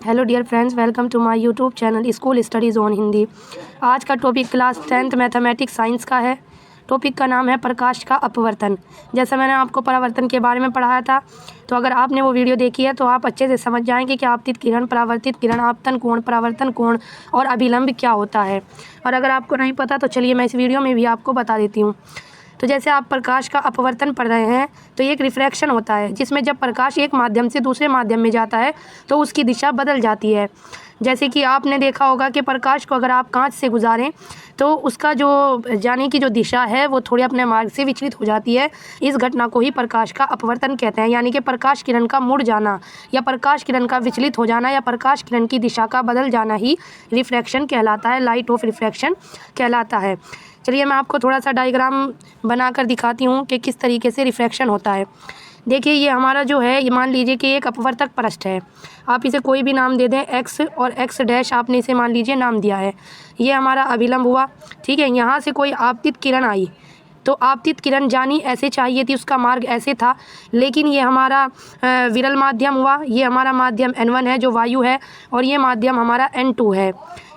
Hello dear friends, welcome to my YouTube channel school studies on Hindi. आज का topic class 10th mathematics science का है। Topic का नाम है प्रकाश का अपवर्तन। जैसे मैंने आपको परावर्तन के बारे में पढ़ाया था, तो अगर आपने वो वीडियो देखी है तो आप अच्छे से समझ जाएंगे कि आपतित किरण, परावर्तित किरण, आपतन कोण, परावर्तन कोण और अभिलंब क्या होता है। और अगर आपको नहीं पता तो चलिए मैं इस वीडियो में भी आपको बता देती हूँ। तो जैसे आप प्रकाश का अपवर्तन पढ़ रहे हैं तो ये एक रिफ्रैक्शन होता है, जिसमें जब प्रकाश एक माध्यम से दूसरे माध्यम में जाता है तो उसकी दिशा बदल जाती है। जैसे कि आपने देखा होगा कि प्रकाश को अगर आप कांच से गुजारें तो उसका जो जाने की जो दिशा है वो थोड़ी अपने मार्ग से विचलित हो जाती है। इस घटना को ही प्रकाश का अपवर्तन कहते हैं, यानी कि प्रकाश किरण का मुड़ जाना या प्रकाश किरण का विचलित हो जाना या प्रकाश किरण की दिशा का बदल जाना ही रिफ्रैक्शन कहलाता है, लाइट ऑफ रिफ्रैक्शन कहलाता है। चलिए मैं आपको थोड़ा सा डायग्राम बनाकर दिखाती हूँ कि किस तरीके से रिफ्रैक्शन होता है। देखिए ये हमारा जो है, ये मान लीजिए कि एक अपवर्तक पृष्ठ है। आप इसे कोई भी नाम दे दें, एक्स और एक्स डैश आपने इसे मान लीजिए नाम दिया है। ये हमारा अभिलंब हुआ, ठीक है। यहाँ से कोई आपतित किरण आई तो आपतित किरण जानी ऐसे चाहिए थी, उसका मार्ग ऐसे था, लेकिन ये हमारा विरल माध्यम हुआ। ये हमारा माध्यम N1 है जो वायु है, और ये माध्यम हमारा N2 है।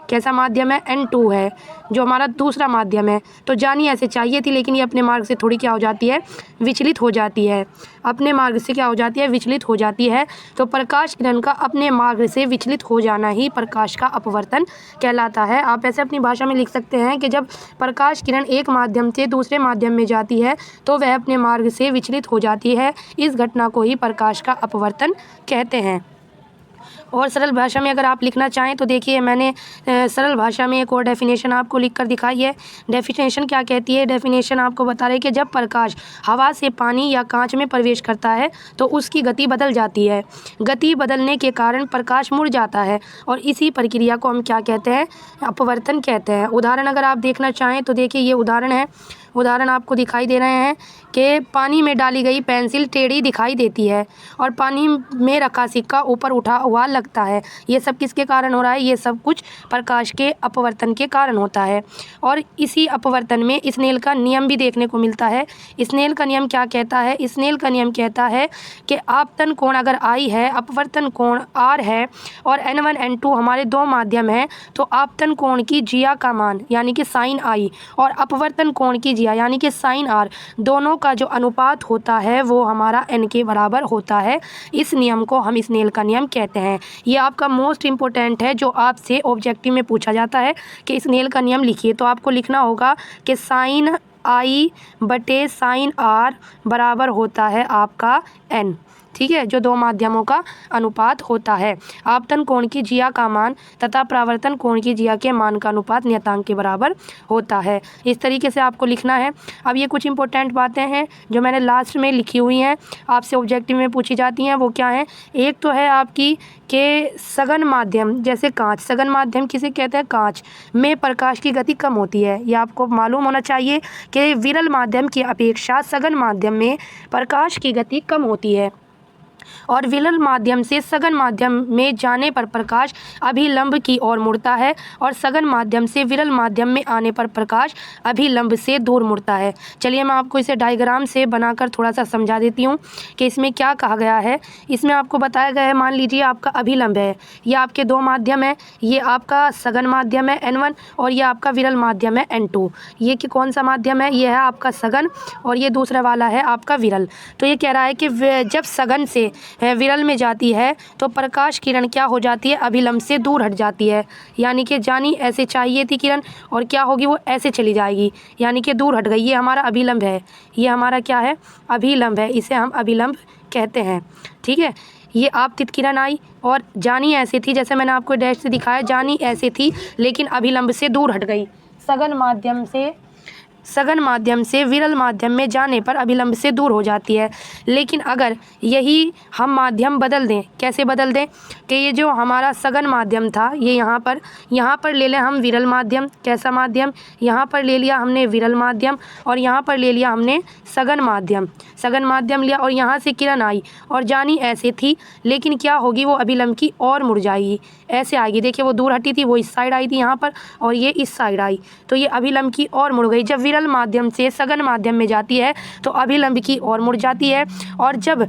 कैसा माध्यम है? N2 है, जो हमारा दूसरा माध्यम है। तो जानी ऐसे चाहिए थी, लेकिन ये अपने मार्ग से थोड़ी क्या हो जाती है, विचलित हो जाती है। अपने मार्ग से क्या हो जाती है, विचलित हो जाती है। तो प्रकाश किरण का अपने मार्ग से विचलित हो जाना ही प्रकाश का अपवर्तन कहलाता है। आप ऐसे अपनी भाषा में लिख सकते हैं कि जब प्रकाश किरण एक माध्यम से दूसरे माध्यम में जाती है तो वह अपने मार्ग से विचलित हो जाती है। इस घटना को ही प्रकाश का अपवर्तन कहते हैं। और सरल भाषा में अगर आप लिखना चाहें तो देखिए मैंने सरल भाषा में एक और डेफिनेशन आपको लिखकर दिखाई है। डेफिनेशन क्या कहती है? डेफिनेशन आपको बता रही है कि जब प्रकाश हवा से पानी या कांच में प्रवेश करता है तो उसकी गति बदल जाती है। गति बदलने के कारण प्रकाश मुड़ जाता है, और इसी प्रक्रिया को हम क्या कहते हैं? अपवर्तन कहते हैं। उदाहरण अगर आप देखना चाहें तो देखिए ये उदाहरण है। उदाहरण आपको दिखाई दे रहे हैं कि पानी में डाली गई पेंसिल टेढ़ी दिखाई देती है और पानी में रखा सिक्का ऊपर उठा हुआ लगता है। ये सब किसके कारण हो रहा है? ये सब कुछ प्रकाश के अपवर्तन के कारण होता है। और इसी अपवर्तन में स्नेल का नियम भी देखने को मिलता है। स्नेल का नियम क्या कहता है? स्नेल का नियम कहता है कि आपतन कोण अगर I है, अपवर्तन कोण R है और N1 N2 हमारे दो माध्यम हैं, तो आपतन कोण की जिया का मान यानी कि साइन I और अपवर्तन कोण की जिया यानी कि साइन R, दोनों का जो अनुपात होता है वो हमारा n के बराबर होता है। इस नियम को हम स्नेल का नियम कहते हैं। ये आपका मोस्ट इम्पोर्टेंट है, जो आपसे ऑब्जेक्टिव में पूछा जाता है कि स्नेल का नियम लिखिए, तो आपको लिखना होगा कि साइन I बटे साइन R बराबर होता है आपका n, ठीक है, जो दो माध्यमों का अनुपात होता है। आपतन कोण की जिया का मान तथा परावर्तन कोण की जिया के मान का अनुपात नियतांक के बराबर होता है। इस तरीके से आपको लिखना है। अब ये कुछ इंपॉर्टेंट बातें हैं जो मैंने लास्ट में लिखी हुई हैं, आपसे ऑब्जेक्टिव में पूछी जाती हैं। वो क्या है? एक तो है आपकी कि सघन माध्यम, जैसे कांच, सघन माध्यम किसे कहते हैं? कांच में प्रकाश की गति कम होती है। ये आपको मालूम होना चाहिए कि विरल माध्यम की अपेक्षा सघन माध्यम में प्रकाश की गति कम होती है, और विरल माध्यम से सघन माध्यम में जाने पर प्रकाश अभिलंब की ओर मुड़ता है, और सघन माध्यम से विरल माध्यम में आने पर प्रकाश अभिलंब से दूर मुड़ता है। चलिए मैं आपको इसे डायग्राम से बनाकर थोड़ा सा समझा देती हूँ कि इसमें क्या कहा गया है। इसमें आपको बताया गया है, मान लीजिए आपका अभिलंब है, ये आपके दो माध्यम है, ये आपका सघन माध्यम है N1 और ये आपका विरल माध्यम है N2। ये कि कौन सा माध्यम है? ये है आपका सघन और ये दूसरा वाला है आपका विरल। तो ये कह रहा है कि जब सघन से विरल में जाती है तो प्रकाश किरण क्या हो जाती है? अभिलंब से दूर हट जाती है, यानी कि जानी ऐसे चाहिए थी किरण, और क्या होगी? वो ऐसे चली जाएगी, यानी कि दूर हट गई। ये हमारा अभिलंब है, ये हमारा क्या है? अभिलंब है, इसे हम अभिलंब कहते हैं, ठीक है। ये आपतित किरण आई और जानी ऐसे थी, जैसे मैंने आपको डैश से दिखाया, जानी ऐसे थी लेकिन अभिलंब से दूर हट गई। सघन माध्यम से विरल माध्यम में जाने पर अभिलंब से दूर हो जाती है। लेकिन अगर यही हम माध्यम बदल दें, कैसे बदल दें? कि ये जो हमारा सघन माध्यम था, ये यहाँ पर ले लें हम विरल माध्यम। कैसा माध्यम? यहाँ पर ले लिया हमने विरल माध्यम, और यहाँ पर ले लिया हमने सघन माध्यम लिया, और यहाँ से किरण आई और जानी ऐसे थी, लेकिन क्या होगी? वो अभिलंब की ओर मुड़ जाएगी, ऐसे आएगी। देखिए वो दूर हटी थी, वो इस साइड आई थी यहाँ पर, और ये इस साइड आई, तो ये अभिलंब की ओर मुड़ गई। जब विरल विरल माध्यम से सघन माध्यम में जाती है तो अभिलंब की ओर मुड़ जाती है, और जब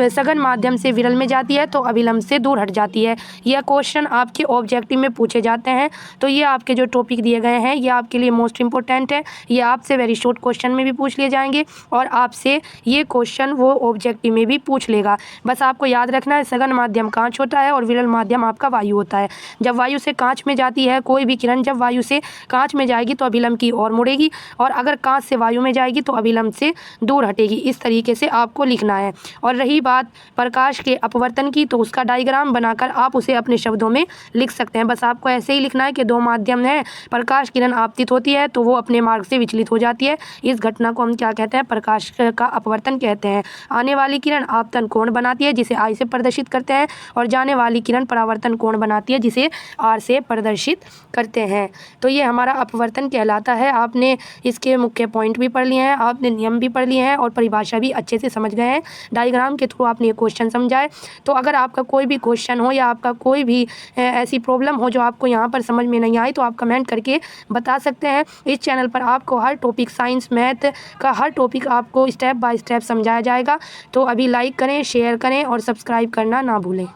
सघन माध्यम से विरल में जाती है तो अभिलंब से दूर हट जाती है। यह क्वेश्चन आपके ऑब्जेक्टिव में पूछे जाते हैं। तो ये आपके जो टॉपिक दिए गए हैं ये आपके लिए मोस्ट इंपॉर्टेंट है। ये आपसे वेरी शॉर्ट क्वेश्चन में भी पूछ लिए जाएंगे और आपसे ये क्वेश्चन वो ऑब्जेक्टिव में भी पूछ लेगा। बस आपको याद रखना है, सघन माध्यम कांच होता है और विरल माध्यम आपका वायु होता है। जब वायु से कांच में जाती है कोई भी किरण, जब वायु से कांच में जाएगी तो अभिलंब की ओर मुड़ेगी, और अगर कांच से वायु में जाएगी तो अभिलंब से दूर हटेगी। इस तरीके से आपको लिखना है। और रही बात प्रकाश के अपवर्तन की, तो उसका डायग्राम बनाकर आप उसे अपने शब्दों में लिख सकते हैं। बस आपको ऐसे ही लिखना है कि दो माध्यम है, प्रकाश किरण आपतित होती है तो वो अपने मार्ग से विचलित हो जाती है। इस घटना को हम क्या कहते हैं? प्रकाश का अपवर्तन कहते हैं। आने वाली किरण आपतन कोण बनाती है जिसे आई से प्रदर्शित करते हैं, और जाने वाली किरण परावर्तन कोण बनाती है जिसे आर से प्रदर्शित करते हैं। तो ये हमारा अपवर्तन कहलाता है। आपने इसके मुख्य पॉइंट भी पढ़ लिए हैं, आपने नियम भी पढ़ लिए हैं और परिभाषा भी अच्छे से समझ गए हैं। डायग्राम के थ्रू आपने ये क्वेश्चन समझाए। तो अगर आपका कोई भी क्वेश्चन हो या आपका कोई भी ऐसी प्रॉब्लम हो जो आपको यहाँ पर समझ में नहीं आई तो आप कमेंट करके बता सकते हैं। इस चैनल पर आपको हर टॉपिक, साइंस मैथ का हर टॉपिक आपको स्टेप बाय स्टेप समझाया जाएगा। तो अभी लाइक करें, शेयर करें और सब्सक्राइब करना ना भूलें।